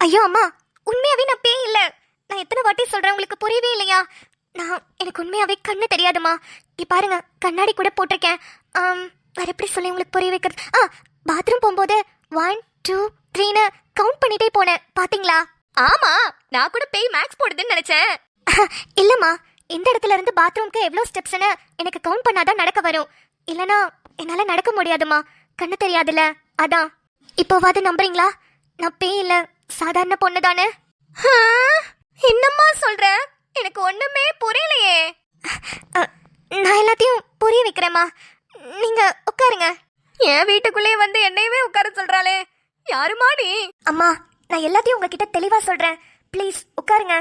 ஐயோ அம்மா, உண்மையாவே நான் பேய் இல்ல. நான் எத்தனை வாட்டி சொல்றேன், உங்களுக்கு புரியவே இல்லையா? எனக்கு உண்மையாவே கண்ணு தெரியாதுமா. இங்க பாருங்க, கண்ணாடி கூட போட்டிருக்கேன். வேற எப்படி சொல்லி உங்களுக்கு புரிய வைக்கிறது? பாத்ரூம் போகும்போது 1 2 3ன்னு கவுண்ட் பண்ணிட்டே போனேன், பாத்தீங்களா? ஆமா, நான் கூட பேய் மேக்ஸ் போடுதுன்னு நினைச்சேன். இல்லம்மா, இந்த இடத்துல இருந்து பாத்ரூம்க்கு எவ்வளவு ஸ்டெப்ஸ்னு எனக்கு கவுண்ட் பண்ணாதான் நடக்க வரும். இல்லனா என்னால நடக்க முடியாதுமா, கண்ணு தெரியாதுல. அதான். இப்போவாது நம்புறீங்களா? நான் பேய் இல்ல, சாதாரண பொண்ணு தானே. என்னம்மா சொல்ற? எனக்கு ஒண்ணுமே புரியலையே. நான் எல்லாத்தையும் புரிய வைக்கிறேம்மா, நீங்க உட்காருங்க. என் வீட்டுக்குள்ளே வந்து என்னையவே உட்கார சொல்றாளே, யாருமா நீ? அம்மா, நான் எல்லாத்தையும் உங்ககிட்ட தெளிவா சொல்றேன், ப்ளீஸ் உட்காருங்க.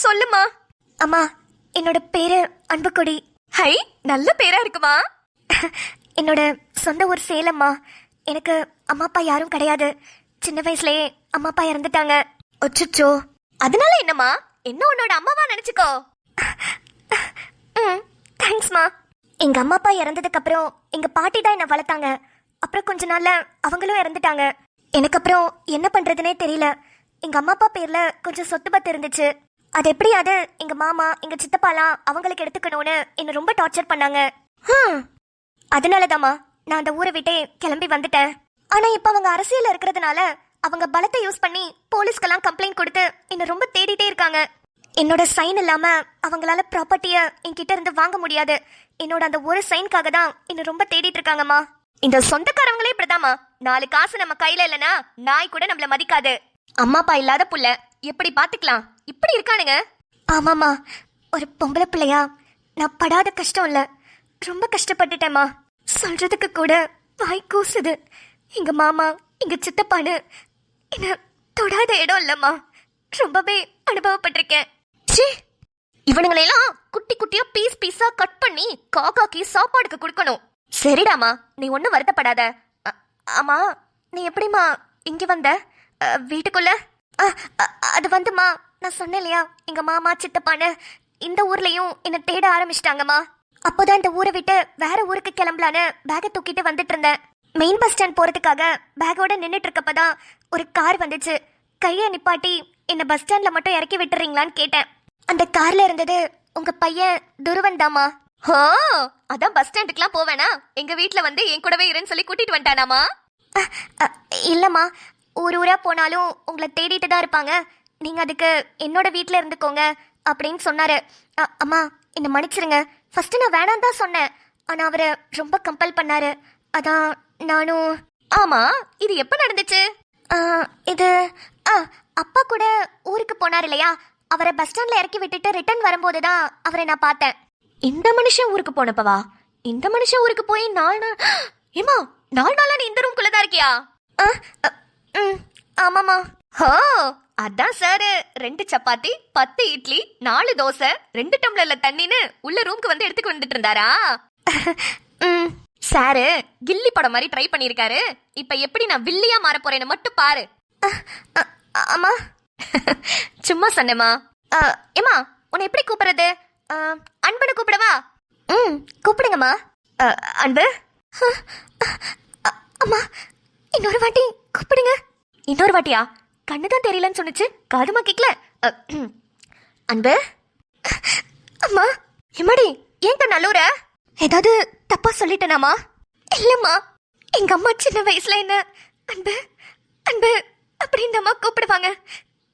சொல்லுமா. அம்மா, என்னோட பேரு அன்புக்குடி. ஹை, நல்ல பேரா இருக்குமா. என்னோட சொந்த ஊர் சேலம்மா. எனக்கு அம்மா அப்பா யாரும் கிடையாது. சின்ன வயசுலயே அம்மா அப்பா இறந்துட்டாங்க. அச்சச்சோ, அதனால என்னம்மா? என்ன உன்னோட அம்மாவா நினைச்சுக்கோ. தேங்க்ஸ்மா. எங்க அம்மா அப்பா இறந்ததுக்கு அப்புறம் எங்க பாட்டி தான் என்ன வளர்த்தாங்க. அப்புறம் கொஞ்ச நாள்ல அவங்களும் இறந்துட்டாங்க. எனக்கு அப்புறம் என்ன பண்றதுனே தெரியல. எங்க அம்மா அப்பா பேர்ல கொஞ்சம் சொத்து பத்து இருந்துச்சு. அது எப்படியாவது எங்க மாமா எங்க சித்தப்பாலாம் அவங்களுக்கு எடுத்துக்கணும்னு என்ன ரொம்ப டார்ச்சர் பண்ணாங்க. அதனாலதாம்மா நான் அந்த ஊரை விட்டே கிளம்பி வந்துட்டேன். ஆனா இப்ப அவங்க அரசியல் இருக்கிறதுனால அவங்க பலத்தை யூஸ் பண்ணி போலீஸ்க்கெல்லாம் கம்ப்ளைண்ட் கொடுத்து என்ன ரொம்ப தேடிட்டே இருக்காங்க. என்னோட சைன் இல்லாம அவங்களால ப்ராப்பர்ட்டிய என்கிட்ட இருந்து வாங்க முடியாது. என்னோட அந்த ஒரு சைனுக்காக தான் என்ன ரொம்ப தேடிட்டு இருக்காங்கம்மா. இந்த சொந்தக்காரங்களே இப்படிதாம்மா. 4 காசு நம்ம கையில இல்லனா நாய் கூட நம்மள மதிக்காது. அம்மா அப்பா இல்லாத புள்ள எப்படி பாத்துக்கலாம்? இப்படி இருக்கானுங்க. ஆமாம்மா, ஒரு பொம்பளை பிள்ளையா நான் படாத கஷ்டம் இல்ல, ரொம்ப கஷ்டப்பட்டுட்டேம்மா. சொல்றதுக்கு கூட வாய் கூசுது. எங்க மாமா எங்க சித்தப்பான்னு என்ன தொடாத இடம் இல்லம்மா. ரொம்பவே அனுபவப்பட்டிருக்கேன். இவனுங்களெல்லாம் குட்டி குட்டியா பீஸ் பீஸா கட் பண்ணி காக்காக்கி சாப்பாடுக்கு கொடுக்கணும். சரிடாமா, நீ ஒன்னும் வருத்தப்படாத. ஆமா, நீ எப்படிமா இங்க வந்த வீட்டுக்குள்ள? அது வந்துமா, நான் சொன்னேன் இல்லையா, எங்க மாமா சித்தப்பான்னு இந்த ஊர்லயும் என்ன தேட ஆரம்பிச்சிட்டாங்கம்மா. அப்போதான் இந்த ஊரை விட்டு வேற ஊருக்கு கிளம்பலான்னு பேக்கை தூக்கிட்டு வந்துட்டு இருந்தேன். மெயின் பஸ் ஸ்டாண்ட் போறதுக்காக பேக்கோட நின்றுட்டு இருக்கப்பதான் ஒரு கார் வந்துச்சு. கையை நிப்பாட்டி என்ன பஸ் ஸ்டாண்ட்ல மட்டும் இறக்கி விட்டுறீங்களான்னு கேட்டேன். அந்த கார்ல இருந்தது உங்க பையன் துருவன் தாமா. அதான் பஸ் ஸ்டாண்டுக்குலாம் போவேனா, எங்க வீட்டுல வந்து என் கூடவே இருன்னு சொல்லி கூட்டிட்டு வந்துட்டானாமா. இல்லம்மா, ஊர் ஊரா போனாலும் உங்களை தேடிட்டு தான் இருப்பாங்க. நீங்க அதுக்கு என்னோட வீட்டுல இருந்துக்கோங்க அப்படின்னு சொன்னாரு. அம்மா, என்ன மன்னிச்சிருங்க. ஃபர்ஸ்ட் நான் வேணாம் தான் சொன்னேன். ஆனா அவரை ரொம்ப கம்பல் பண்ணாரு. அதான் நானும். ஆமா, இது எப்ப நடந்துச்சு? இது அப்பா கூட ஊருக்கு போனார் இல்லையா, அவரை பஸ் ஸ்டாண்ட்ல இறக்கி விட்டுட்டு ரிட்டர்ன் வரும்போது தான் அவரை நான் பார்த்தேன். இந்த மனுஷன் ஊருக்கு போனப்பவா? இந்த மனுஷன் ஊருக்கு போய் 4 நாள்? ஏமா, 4 நாளா நீ இந்த ரூம்குள்ள தான் இருக்கியா? ஆமாமா. அதான் சார் 2 சப்பாத்தி 10 இட்லி 4 தோசை 2 டம்ளர்ல தண்ணின்னு உள்ள ரூம்க்கு வந்து எடுத்துட்டு வந்துட்டு இருந்தாரா? சாரு கில்லி படம் மாதிரி ட்ரை பண்ணிருக்காரு. இப்ப எப்படி நான் வில்லியா மாற போறேன்னு மட்டும் பாரு. அம்மா, சும்மா சொன்னேமா. ஏமா, உன்னை எப்படி கூப்பிடுறது? அன்புன்னு கூப்பிடவா? கூப்பிடுங்கம்மா. அன்பு. அம்மா, இன்னொரு வாட்டி கூப்பிடுங்க. இன்னொரு வாட்டியா? கண்ணுதான் தெரியலன்னு சொன்னுச்சு, காதுமா கேக்கல. அன்பு. அம்மா. எம்மாடி, ஏன் கண்ணூர? ஏதாவது தப்பா சொல்லிட்டேனாமா? இல்லம்மா, எங்க அம்மா சின்ன வயசுல என்ன அன்பு அன்பு அப்படின்னு அம்மா கூப்பிடுவாங்க.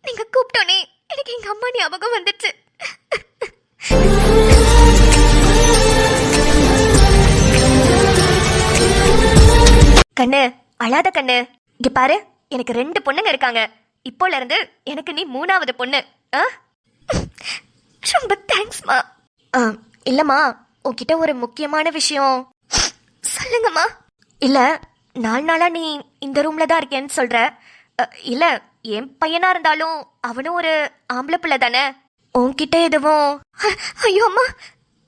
நீங்க கூப்பிட்டோன்னே எனக்கு எங்க அம்மா ஞாபகம் வந்துச்சு. கண்ணு, அழாத கண்ணு. இங்க பாரு, எனக்கு 2 பொண்ணுங்க இருக்காங்க. இப்போல இருந்து எனக்கு நீ 3வது பொண்ணு. ரொம்ப தேங்க்ஸ்மா. இல்லம்மா, உன்கிட்ட ஒரு முக்கியமான விஷயம். சொல்லுங்கம்மா. இல்ல, 4 நாளா நீ இந்த ரூம்ல தான் இருக்கேன்னு சொல்ற. இல்ல, என் பையனா இருந்தாலும் அவனும் ஒரு ஆம்பளை பிள்ளை தானே. உன்கிட்ட எதுவும்? ஐயோ அம்மா,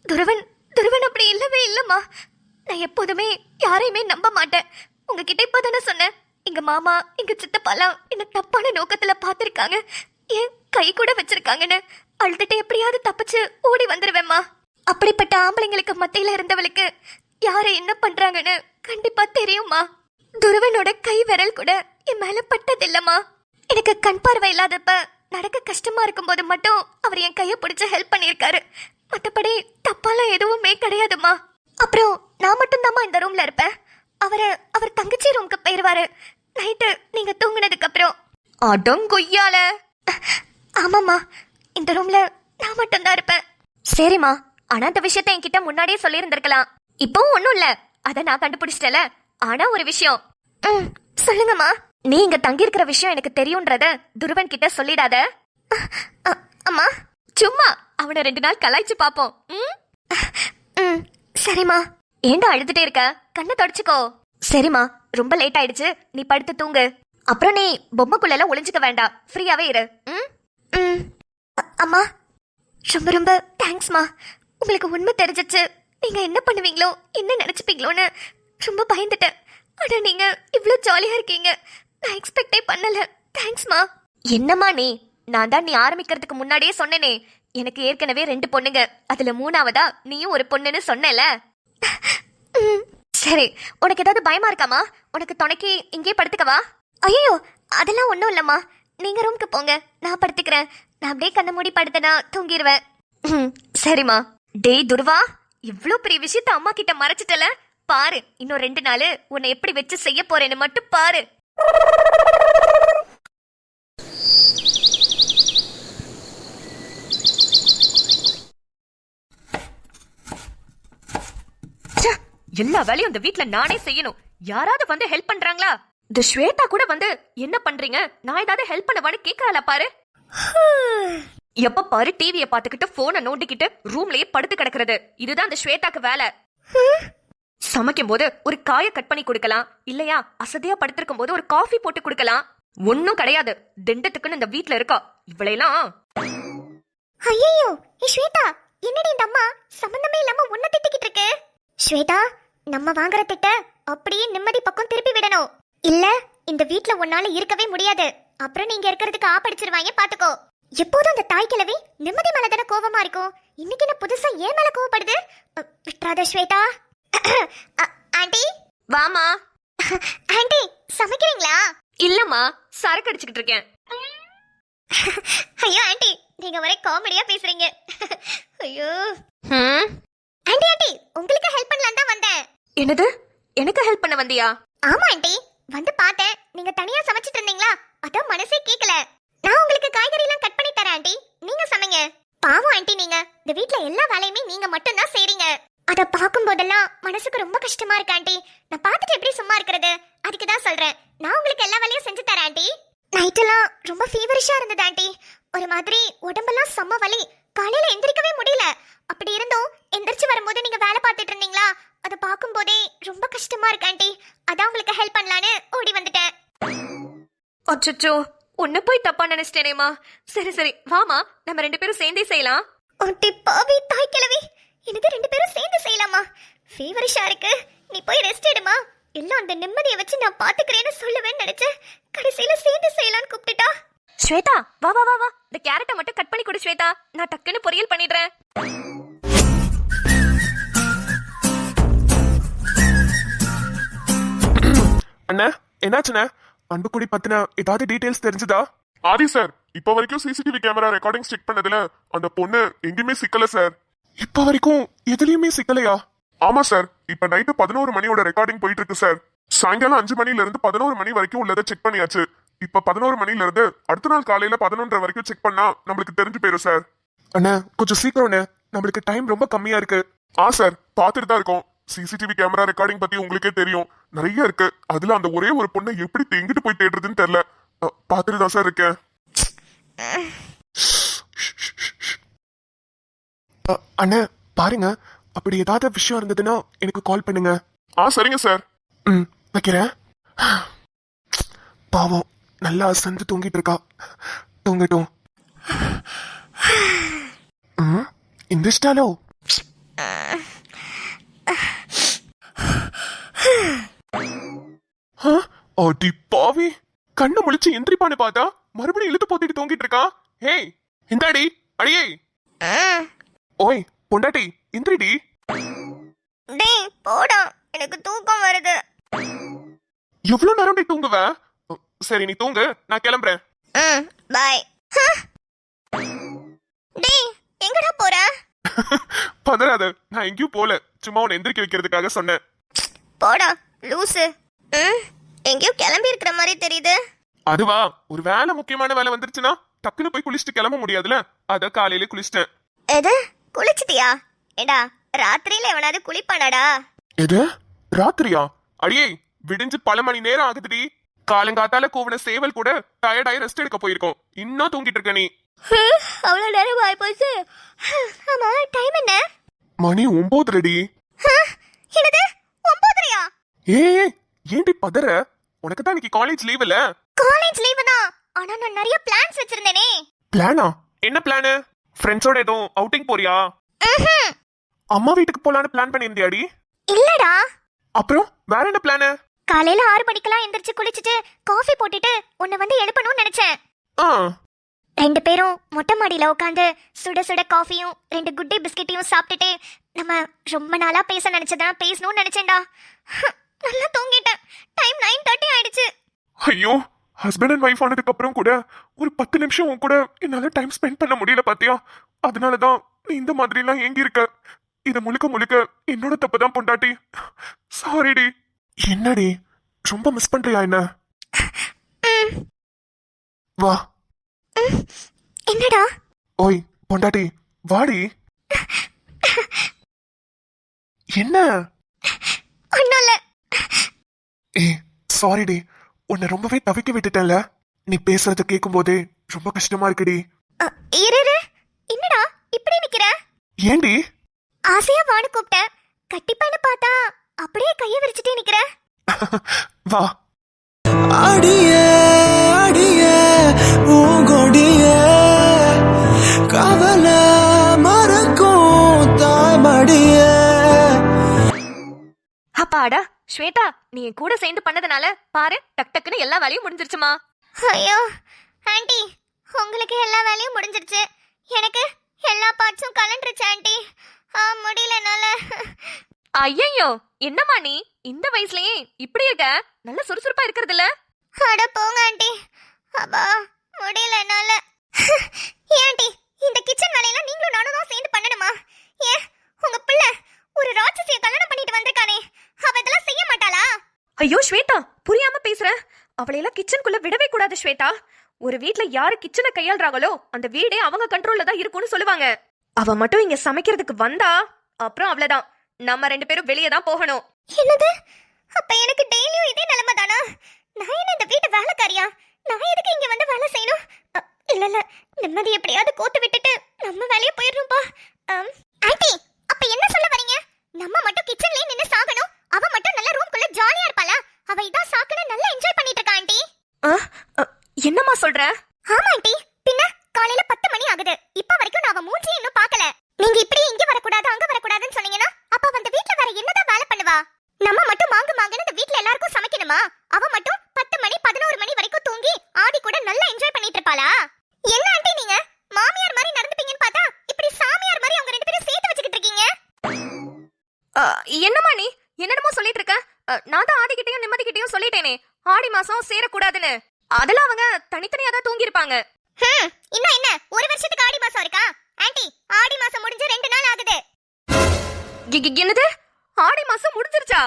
துருவன் அப்படி இல்லவே இல்லம்மா. நான் எப்போதுமே யாரையுமே நம்ப மாட்டேன். உங்ககிட்ட இப்பதானே சொன்னேன், எங்க மாமா எங்க சித்தப்பாலாம் என்ன தப்பான நோக்கத்துல பாத்திருக்காங்க, ஏன் கை கூட வச்சிருக்காங்கன்னு. அழுதுட்டு எப்படியாவது தப்பிச்சு ஓடி வந்துருவேம்மா. அப்படிப்பட்ட ஆம்பளைங்களுக்கு மத்தியில இருந்தவளுக்கு யாரை என்ன பண்றாங்கன்னு கண்டிப்பா தெரியுமா. துருவனோட கை விரல் கூட என் மேல பட்டதில்லம்மா. எனக்கு கண் பார்வை இல்லாதப்ப நடக்க கஷ்டமா இருக்கும்போது மட்டும் அவர் என் கையை பிடிச்சு ஹெல்ப் பண்ணியிருக்காரு. மற்றபடி தப்பாலாம் எதுவுமே கிடையாதுமா. அப்புறம் நான் மட்டும்தாம்மா இந்த ரூம்ல இருப்பேன். அவர் தங்கச்சி ரூமுக்கு போயிருவாரு நைட்டு நீங்க தூங்குனதுக்கு அப்புறம். அடங்கொய்யால. ஆமாம்மா, இந்த ரூம்ல நான் மட்டும்தான் இருப்பேன். சரிம்மா, ஆனா அந்த விஷயத்த என்கிட்ட முன்னாடியே சொல்லியிருந்திருக்கலாம். இப்பவும் ஒண்ணும் இல்ல, அத நான் கண்டுபிடிச்சிட்டல. ஆனா ஒரு விஷயம். சொல்லுங்கம்மா. நீ இங்க தங்கி இருக்கிற விஷயம் எனக்கு தெரியும்ன்றத துருவன் கிட்ட சொல்லிடாத. அம்மா, சும்மா அவனை 2 நாள் கலாய்ச்சு பாப்போம். சரிம்மா. ஏண்டா அழுதுட்டே இருக்க? கண்ணை தொடச்சுக்கோ. சரிம்மா, ரொம்ப லேட் ஆயிடுச்சு, நீ படுத்து தூங்கு. அப்புறம் நீ பொம்மைக்குள்ள ஒளிஞ்சுக்க வேண்டாம், ஃப்ரீயாவே இரு. அம்மா, ரொம்ப ரொம்ப தேங்க்ஸ்மா. உங்களுக்கு உண்மை தெரிஞ்சிச்சு நீங்க என்ன பண்ணுவீங்களோ என்ன நினைச்சுப்பீங்களோன்னு ரொம்ப பயந்துட்டேன். ஆனா நீங்க இவ்ளோ ஜாலியா இருக்கீங்க, நான் எக்ஸ்பெக்டே பண்ணல. தேங்க்ஸ்மா. என்னம்மா நான் தான் நீ ஆரம்பிக்கிறதுக்கு முன்னாடியே சொன்னேனே, எனக்கு ஏற்கனவே 2 பொண்ணுங்க, அதுல 3ஆவதா நீயும் ஒரு பொண்ணுன்னு சொன்னல. சரி, உனக்கு ஏதாவது பயமா இருக்காமா? உனக்கு துணைக்கு இங்கே படுத்துக்கவா? ஐயோ, அதெல்லாம் ஒன்றும் இல்லைம்மா. நீங்க ரூமுக்கு போங்க, நான் படுத்துக்கிறேன். நான் அப்படியே கண்ணை மூடி படுத்தனா தூங்கிடுவேன். சரிம்மா. டேய் துருவா, இவ்ளோ பெரிய விஷயத்த அம்மா கிட்ட மறைச்சிட்டல. பாரு, இன்னும் 2 நாள் உன்னை எப்படி வச்சு செய்ய போறேன்னு மட்டும் பாரு. எல்லா வேலையும் இந்த வீட்ல நானே செய்யணும். யாராவது வந்து ஹெல்ப் பண்றாங்களா? இந்த ஸ்வேதா கூட வந்து என்ன பண்றீங்க, நான் ஏதாவது ஹெல்ப் பண்ணவான்னு கேக்குறாளா பாரு. எப்ப பாரு டிவிய பாத்துக்கிட்டு போனை நோண்டிக்கிட்டு ரூம்லயே படுத்து கிடக்குறது, இதுதான் அந்த ஸ்வேதாக்கு வேலை. சமைக்கும் போது ஒரு காய கட் பண்ணி கொடுக்கலாம், இல்லையா அசதியா படுத்திருக்கும் போது ஒரு காஃபி போட்டு கொடுக்கலாம். ஒன்னும் கிடையாது, திண்டத்துக்குன்னு இந்த வீட்ல இருக்கா இவளையெல்லாம். ஐயோ ஸ்வேதா, என்னடி இந்த அம்மா சம்பந்தமே இல்லாம உன்னை திட்டிக்கிட்டு இருக்கு? ஸ்வேதா, நம்ம வாங்குற திட்ட அப்படியே நிம்மதி பக்கம் திருப்பி விடணும். இல்ல இந்த வீட்ல உன்னால இருக்கவே முடியாது. அப்புறம் நீங்க இருக்கிறதுக்கு ஆப்படிச்சிருவாங்க, பாத்துக்கோ. எப்போதும் அந்த தாய் கிழவி நிம்மதி மேல தானே கோபமா இருக்கும். இன்னைக்கு என்ன புதுசா ஏன் மேல கோவப்படுது? விட்றாத ஸ்வேதா. ஆண்டி வாமா. ஆண்டி, சமைக்கிறீங்களா? இல்லம்மா, சரக்கு அடிச்சுக்கிட்டு இருக்கேன். ஐயோ ஆண்டி, நீங்க ஒரே காமெடியா பேசுறீங்க. ஐயோ ஆண்டி, ஆண்டி உங்களுக்கு ஹெல்ப் பண்ணலாம் தான் வந்தேன். என்னது, எனக்கு ஹெல்ப் பண்ண வந்தியா? ஆமா ஆண்டி, வந்து பார்த்தேன். நீங்க தனியா சமைச்சிட்டு இருந்தீங்களா, அதான் மனசே கேக்கல. நான் உங்களுக்கு காய்கறி எல்லாம் கட் பண்ணி தரேன் ஆண்டி, நீங்க சமைங்க. பாவம் ஆண்டி, நீங்க இந்த வீட்ல எல்லா வேலையுமே நீங்க மட்டும் தான் செய்றீங்க. அத பாக்கும் போதெல்லாம் மனசுக்கு ரொம்ப கஷ்டமா இருக்கு ஆண்டி. நான் பார்த்துட்டு எப்படி சும்மா இருக்கிறது, அதுக்கு தான் சொல்றேன். நான் உங்களுக்கு எல்லா வேலையும் செஞ்சு தரேன் ஆண்டி. நைட்டெல்லாம் ரொம்ப ஃபீவரிஷா இருந்தது ஆண்டி. ஒரு மாதிரி உடம்பெல்லாம் செம்ம வலி, காலையில எந்திரிக்கவே முடியல. அப்படி இருந்தும் எந்திரிச்சு வரும்போது நீங்க வேலை பார்த்துட்டு இருந்தீங்களா, அதை பார்க்கும் போதே ரொம்ப கஷ்டமா இருக்கு ஆண்டி. அதான் உங்களுக்கு ஹெல்ப் பண்ணலான்னு ஓடி வந்துட்டேன். அச்சச்சோ, உன்னை போய் தப்பா நினைச்சிட்டேனேமா. சரி சரி வாமா, நம்ம 2 பேரும் சேர்ந்தே செய்யலாம். ஒட்டி பாவி தாய் கிழவி, எனக்கு 2 பேரும் சேர்ந்து செய்யலாமா? ஃபீவரிஷா இருக்கு, நீ போய் ரெஸ்ட் எடுமா. எல்லாம் அந்த நிம்மதியை வச்சு நான் பாத்துக்கிறேன்னு சொல்லுவேன்னு நினைச்சேன். கடைசியில சேர்ந்து செய்யலான்னு கூப்பிட்டுட்டா. ஸ்வேதா வா வா வா வா, இந்த கேரட்டை மட்டும் கட் பண்ணி கொடு ஸ்வேதா, நான் டக்குன்னு பொரியல் பண்ணிடுறேன். அண்ணா, என்னாச்சுண்ணே? அன்புக்குடி பத்தின ஏதாவது டீடைல்ஸ் தெரிஞ்சுதா? ஆதி சார், இப்ப வரைக்கும் சிசிடிவி கேமரா ரெக்கார்டிங்ஸ் செக் பண்ணதுல அந்த பொண்ணு எங்கேயுமே சிக்கல சார். இப்ப வரைக்கும் எதுலயுமே சிக்கலையா? ஆமா சார், இப்ப நைட்டு 11 மணியோட ரெக்கார்டிங் போயிட்டு இருக்கு சார். சாயங்காலம் 5 மணில இருந்து 11 மணி வரைக்கும் உள்ளதை செக் பண்ணியாச்சு. இப்ப 11 மணில இருந்து அடுத்த நாள் காலையில 11:30 வரைக்கும் செக் பண்ணா நம்மளுக்கு தெரிஞ்சு போயிரும் சார். அண்ணா கொஞ்சம் சீக்கிரம்ண்ணே, நம்மளுக்கு டைம் ரொம்ப கம்மியா இருக்கு. சார், பாத்துட்டு தான் இருக்கோம். சிசிடிவி கேமரா ரெக்கார்டிங் பத்தி உங்களுக்கே தெரியும், நிறைய இருக்கு. அதுல அந்த ஒரே ஒரு பொண்ணை எப்படி எங்கிட்டு போய் தேடுறதுன்னு தெரியல. பாத்துட்டு தான் சார் இருக்கேன். அண்ணா பாருங்க, அப்படி ஏதாவது விஷயம் இருந்ததுன்னா எனக்கு கால் பண்ணுங்க. சரிங்க சார். வைக்கிறேன். பாவம், நல்லா அசந்து தூங்கிட்டு இருக்கா. தூங்கட்டும். எந்திரிச்சிட்டாலோ? அடி பாவி, கண்ணு முழிச்சு எந்திரிப்பான்னு பார்த்தா மறுபடியும் இழுத்து போத்திட்டு தூங்கிட்டு இருக்கா. ஹேய் இந்தாடி, அடியே. ஓய் பொண்டாட்டி, எந்திரிடி. டேய் போடா, எனக்கு தூக்கம் வருது. எவ்வளவு நேரம் நீ தூங்குவ? சரி நீ தூங்கு, நான் கிளம்புறேன். பாய். டேய் எங்கடா போற? பதறாத, நான் எங்கேயும் போல, சும்மா உன்னை எந்திரிக்க வைக்கிறதுக்காக சொன்னேன். போடா லூசு. எங்கேயோ கிளம்பி இருக்கிற மாதிரி தெரியுது. அதுவா, ஒரு வேலை, முக்கியமான வேலை வந்துருச்சுன்னா டக்குன்னு போய் குளிச்சுட்டு கிளம்ப முடியாதுல, அத காலையில குளிச்சிட்டேன். எது குளிச்சிட்டியா? ஏடா ராத்திரியில எவனாவது குளிப்பானாடா? எது ராத்திரியா? அடியே, விடிஞ்சு பல மணி நேரம் ஆகுதுடி. காலங்காத்தால கூவின சேவல் கூட டயர்டாயி ரெஸ்ட் எடுக்க போயிருக்கோம். இன்னும் தூங்கிட்டு இருக்க நீ. அவ்வளவு நேரம் ஆயிப்போச்சு. ஆமா டைம் என்ன? மணி 9:30டி. என்னது 9:30? ஏய் ஏன்டி பதற? உனக்கு தான் இன்னைக்கு காலேஜ் லீவ் இல்ல? காலேஜ் லீவு தான். ஆனா நான் நிறைய பிளான்ஸ் வச்சிருந்தேனே. பிளானா? என்ன பிளானு? ஃப்ரெண்ட்ஸோட ஏதோ அவுட்டிங் போறியா? அம்மா வீட்டுக்கு போலான்னு பிளான் பண்ணியிருந்தியாடி? இல்லடா. அப்புறம் வேற என்ன பிளானு? காலையில 6 மணிக்கெல்லாம் எந்திரிச்சு குளிச்சுட்டு காஃபி போட்டுட்டு உன்னை வந்து எழுப்பணும்னு நினைச்சேன். ஆ, 2 பேரும் மொட்டை மாடியில உட்காந்து சுட சுட காஃபியும் 2 குட்டி பிஸ்கெட்டையும் சாப்பிட்டுட்டு நம்ம ரொம்ப நாளா பேச நினைச்சதான் பேசணும்னு நினைச்சேன்டா. நல்லா தூங்கிட்டேன். டைம் 9:30 ஆயிடுச்சு. ஐயோ, ஹஸ்பண்ட் அண்ட் ஒய்ஃப் ஆனதுக்கு அப்புறம் கூட ஒரு 10 நிமிஷம் உன் கூட என்னால டைம் ஸ்பெண்ட் பண்ண முடியல பாத்தியா? அதனாலதான் நீ இந்த மாதிரி எல்லாம் ஏங்கி இருக்க. இது முழுக்க முழுக்க என்னோட தப்பு தான் பொண்டாட்டி. சாரிடி. என்னடி, ரொம்ப மிஸ் பண்றியா என்ன? வா. என்னடா? ஓய் பொண்டாட்டி, வாடி. என்ன? ஒண்ணும் இல்ல. ஏ சாரிடி, உன்னை ரொம்பவே தவிக்க விட்டுட்டேன்ல. நீ பேசுறத கேட்கும் போதே ரொம்ப கஷ்டமா இருக்குடி. இரு இரு. என்னடா இப்படி நிக்கிற? ஏண்டி? ஆசையா வான்னு கூப்பிட்டேன். கட்டிப்பான்னு பார்த்தா அப்படியே கையை விரிச்சிட்டே நிக்கிற. வா. அடியே அடியே பூங்கொடியே கவல மறக்கும் தாய்மடியே. அப்பாடா ஸ்வேதா, நீ என் கூட சேர்ந்து பண்ணதுனால பாரு டக் டக்குன்னு எல்லா வேலையும் முடிஞ்சிருச்சுமா. ஐயோ ஆண்டி, உங்களுக்கு எல்லா வேலையும் முடிஞ்சிருச்சு, எனக்கு எல்லா பார்ட்ஸும் கலண்டுருச்சு ஆண்டி. முடியல என்னால. ஐயோ என்னம்மா நீ இந்த வயசுலயே இப்படி இருக்க? நல்ல சுறுசுறுப்பா இருக்கிறது இல்ல? அட போங்க ஆண்டி, அப்பா முடியல என்னால. ஆண்டி, இந்த கிச்சன் வேலையெல்லாம் நீங்களும் நானும் தான் சேர்ந்து பண்ணணுமா? ஏன் உங்க பிள்ளை ஒரு ராட்சசியை கல்யாணம் பண்ணிட்டு வந்திருக்கானே, அவ இதெல்லாம் செய்ய மாட்டாளா? ஐயோ ஸ்வேதா, புரியாம பேசுற. அவளையெல்லாம் கிச்சனுக்குள்ள விடவே கூடாது ஸ்வேதா. ஒரு வீட்ல யாரு கிச்சனை கையாளுறாங்களோ அந்த வீடே அவங்க கண்ட்ரோல்ல தான் இருக்கும்னு சொல்லுவாங்க. அவ மட்டும் இங்க சமைக்கிறதுக்கு வந்தா அப்புறம் அவ்வளவுதான், நம்ம 2 பேரும் வெளியே தான் போகணும். என்னது? அப்ப எனக்கு டெய்லியும் இதே நிலைமை தானா? நான் என்ன இந்த வீட்டு வேலைக்காரியா? நான் எதுக்கு இங்க வந்து வேலை செய்யணும்? இல்ல இல்ல, நிம்மதி எப்படியாவது கோத்து விட்டுட்டு நம்ம வேலையை போயிடணும்பா. ஆண்டி, அப்ப என்ன சொல்ல வரீங்க? நம்ம மட்டும் கிச்சன்லயே நின்னு சாகணும், அவ மட்டும் நல்ல ரூம்குள்ள ஜாலியா இருப்பாளா? அவ இதான் சாக்குன்னு நல்லா என்ஜாய் பண்ணிட்டு இருக்கா ஆண்டி. என்னம்மா சொல்ற? ஆமா ஆண்டி, பின்ன காலையில 10 மணி ஆகுது, இப்ப வரைக்கும் நான் அவ மூஞ்சியை இன்னும் பார்க்கல. நீங்க இப்படி இங்க வரக்கூடாது அங்க வரக்கூடாதுன்னு சொன்னீங்கன்னா அப்ப அந்த வீட்ல வேற என்னதான் வேலை பண்ணுவா? நம்ம மட்டும் மாங்கு மாங்குன்னு இந்த வீட்ல எல்லாருக்கும் சமைக்கணுமா? அவ மட்டும் 10 மணி 11 மணி வரைக்கும் தூங்கி ஆதி கூட நல்லா என்ஜாய் பண்ணிட்டு இருப்பாளா? என்ன ஆண்டி நீங்க மாமியார் மாதிரி நடந்துப்பீங்கன்னு பார்த்தா இப்படி சாமியார் மாதிரி அவங்க 2 பேரும் சேர்த்து வச்சுக்கிட்டு இருக்கீங்க. என்னம்மா நீ என்னென்னமோ சொல்லிட்டு இருக்க? நான் தான் ஆதிக்கிட்டையும் நிம்மதிக்கிட்டையும் சொல்லிட்டேனே ஆடி மாசம் சேரக்கூடாதுன்னு. அதெல்லாம் அவங்க தனித்தனியா தான் தூங்கி இருப்பாங்க. இன்னும் என்ன, ஒரு வருஷத்துக்கு ஆடி மாசம் இருக்கா ஆண்டி? ஆடி மாசம் முடிஞ்சு 2 நாள் ஆகுது. என்னது ஆடி மாசம் முடிஞ்சிருச்சா?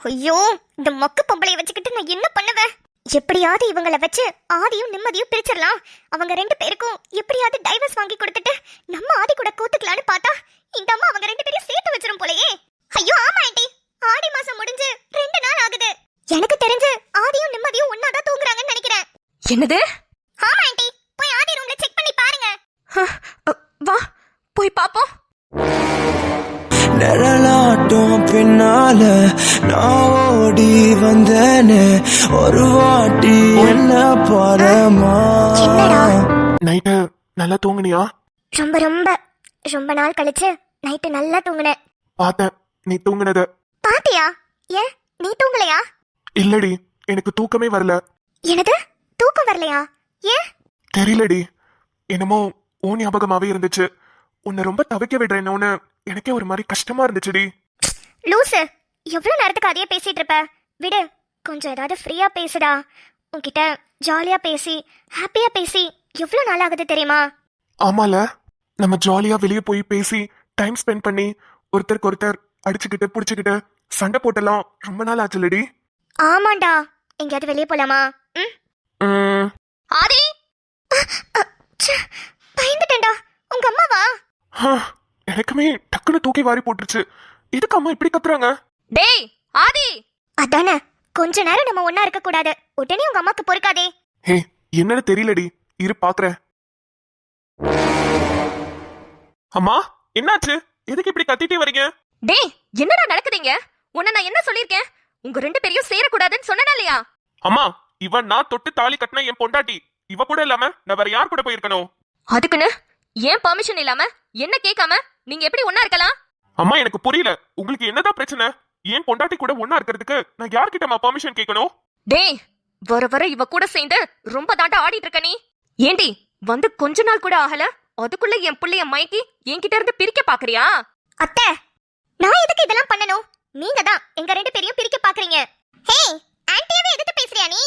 ஐயோ, இந்த மொக்க பொம்பளைய வச்சுக்கிட்டு நான் என்ன பண்ணுவேன்? எப்படியாவது இவங்களை வச்சு ஆதியும் நிம்மதியும் பிரிச்சிடலாம். அவங்க 2 பேருக்கும் எப்படியாவது டைவர்ஸ் வாங்கி கொடுத்துட்டு நம்ம ஆதி கூட கூத்துக்கலான்னு பார்த்தா இந்த அம்மா அவங்க 2 பேரையும் சேர்த்து வச்சிரும் போலயே. ஐயோ ஆமா ஆண்டி, ஆடி மாசம் முடிஞ்சு 2 நாள் ஆகுது. எனக்கு தெரிஞ்சு ஆதியும் நிம்மதியும் ஒன்னாதான் தூங்குறாங்கன்னு நினைக்கிறேன். என்னது? ஆமா ஆண்டி, போய் ஆதி ரூம்ல செக் பண்ணி பாருங்க. வா போய் பாப்போம். நிழலாட்டம் பின்னால நான் ஓடி வந்தேனே, ஒரு வாட்டி என்ன பாரமா. நைட்டு நல்லா தூங்குனியா? ரொம்ப ரொம்ப ரொம்ப நாள் கழிச்சு நைட்டு நல்லா தூங்குனேன். பார்த்தேன் நீ தூங்குனத. பாத்தியா? ஏன் நீ தூங்கலையா? இல்லடி, எனக்கு தூக்கமே வரல. எனது தூக்கம் வரலையா? ஏன் தெரியலடி, என்னமோ ஓ ஞாபகமாவே இருந்துச்சு. உன்னை ரொம்ப தவிக்க விடுறேன்னு எனக்கே ஒரு மாதிரி கஷ்டமா இருந்துச்சுடி. லூசு, எவ்வளவு நேரத்துக்கு அதையே பேசிட்டு இருப்ப? விடு, கொஞ்சம் ஏதாவது ஃப்ரீயா பேசுடா. உன்கிட்ட ஜாலியா பேசி ஹாப்பியா பேசி எவ்வளவு நாள் ஆகுது தெரியுமா? ஆமால, நம்ம ஜாலியா வெளியே போய் பேசி டைம் ஸ்பெண்ட் பண்ணி ஒருத்தருக்கு ஒருத்தர் அடிச்சுக்கிட்டு புடிச்சுக்கிட்டு சண்டை போட்டெல்லாம் ரொம்ப நாள் ஆச்சுலடி. ஆமாண்டா. எங்கேயாவது வெளியே போலாமா? ம். ம், ஆதி ச்சே, பயந்துட்டேன்டா. உங்க அம்மாவா? ஹ, எனக்குமே டக்குன்னு தூக்கி வாரி போட்டுருச்சு. இதுக்கு அம்மா இப்படி கத்துறாங்க? டேய் ஆதி அதானே, கொஞ்ச நேரம் நம்ம ஒண்ணா இருக்க கூடாது. உடனே உங்க அம்மாக்கு பொறுக்காதே. ஹே, என்னன்னு தெரியலடி, இரு பாக்குறேன். அம்மா, என்னாச்சு? எதுக்கு இப்படி கத்திட்டே வரீங்க? டேய் என்னடா நடக்குதுங்க? உன்னை நான் என்ன சொல்லிருக்கேன்? உங்க ரெண்டு பேரையும் சேரக்கூடாதுன்னு சொன்னனா இல்லையா? அம்மா, இவன் நான் தொட்டு தாலி கட்டின என் பொண்டாட்டி. இவ கூட இல்லாம நான் வேற யார் கூட போயிருக்கணும்? அதுக்குன்னு ஏன் பெர்மிஷன் இல்லாம என்ன கேட்காம நீங்க எப்படி ஒண்ணா இருக்கலாம்? அம்மா, எனக்கு புரியல, உங்களுக்கு என்னதான் பிரச்சனை? ஏன் பொண்டாட்டி கூட ஒண்ணா இருக்கிறதுக்கு நான் யார்கிட்ட பெர்மிஷன் கேட்கணும்? டேய் வர வர இவ கூட சேர்ந்து ரொம்ப தாண்டா ஆடிட்டு இருக்க நீ. ஏண்டி வந்து கொஞ்ச நாள் கூட ஆகல, அதுக்குள்ள என் புள்ளைய மயக்கி என்கிட்ட இருந்து பிரிக்க பாக்குறியா? அத்தை, நான் எதுக்கு இதெல்லாம் பண்ணணும்? நீங்க தான் எங்க ரெண்டு பேரையும் பிரிக்க பாக்குறீங்க. ஹே, ஆன்ட்டியவே எதுக்கு பேசுறியா நீ?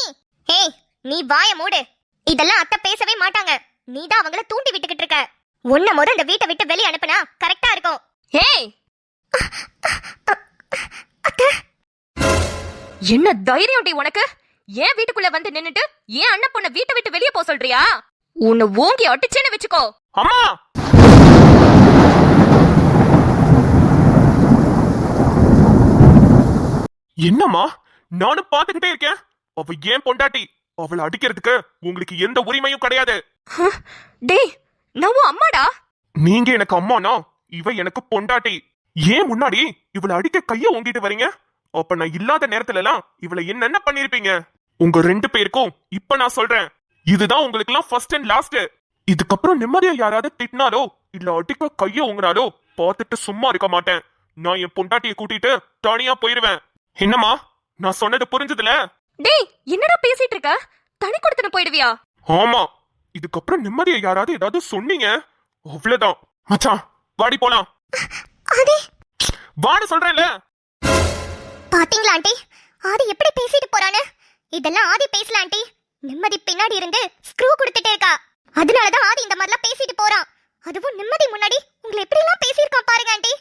ஹே, நீ வாய மூடு. இதெல்லாம் அத்தை பேசவே மாட்டாங்க. நீ தான் அவங்கள தூண்டி விட்டுக்கிட்டு இருக்க. உன்னை முத இந்த வீட்டை விட்டு வெளிய அனுப்புனா கரெக்டா இருக்கும். ஏய் அத்தை, என்ன தைரியம் டி உனக்கு? ஏன் வீட்டுக்குள்ள வந்து நின்னுட்டு ஏன் அண்ணன் பொண்ண வீட்டை விட்டு வெளியே போக சொல்றியா? உன்னை ஓங்கி அடிச்சேன்னு வச்சுக்கோ. அம்மா, என்னம்மா, நானும் பாத்துக்கிட்டே இருக்கேன். அவ ஏன் பொண்டாட்டி. அவளை அடிக்கிறதுக்கு உங்களுக்கு எந்த உரிமையும் கிடையாது. டேய் நான் உன் அம்மாடா. நீங்க எனக்கு அம்மானா இவ எனக்கு பொண்டாட்டி. ஏன் முன்னாடி இவளை அடிக்க கைய ஓங்கிட்டு வரீங்க? அப்ப நான் இல்லாத நேரத்துல எல்லாம் இவளை என்னென்ன பண்ணிருப்பீங்க? உங்க ரெண்டு பேருக்கும் இப்ப நான் சொல்றேன், இதுதான் உங்களுக்கு எல்லாம் ஃபர்ஸ்ட் அண்ட் லாஸ்ட். இதுக்கப்புறம் நிம்மதியா யாராவது திட்டினாலோ இல்ல அடிக்க கைய ஓங்கினாலோ பார்த்துட்டு சும்மா இருக்க மாட்டேன். நான் என் பொண்டாட்டியை கூட்டிட்டு தனியா போயிருவேன். என்னம்மா, நான் சொன்னது புரிஞ்சதுல? டேய் என்னடா பேசிட்டு இருக்க? தனி கொடுத்துட்டு போயிடுவியா? ஆமா, இதுக்கப்புறம் நிம்மதியா யாராவது ஏதாவது சொன்னீங்க அவ்வளவுதான். மச்சான், வாடி போலாம். ஆதி, வாட சொல்றேன்ல. பாத்தீங்களா ஆண்டி, ஆதி எப்படி பேசிட்டு போறானு? இதெல்லாம் ஆதி பேசல ஆண்டி. நிம்மதி பின்னாடி இருந்து ஸ்க்ரூ கொடுத்துட்டே இருக்கா. அதனாலதான் ஆதி இந்த மாதிரிலாம் பேசிட்டு போறான். அதுவும் நிம்மதி முன்னாடி உங்களை எப்படி எல்லாம் பேசியிருக்கான் பாருங்க ஆண்டி.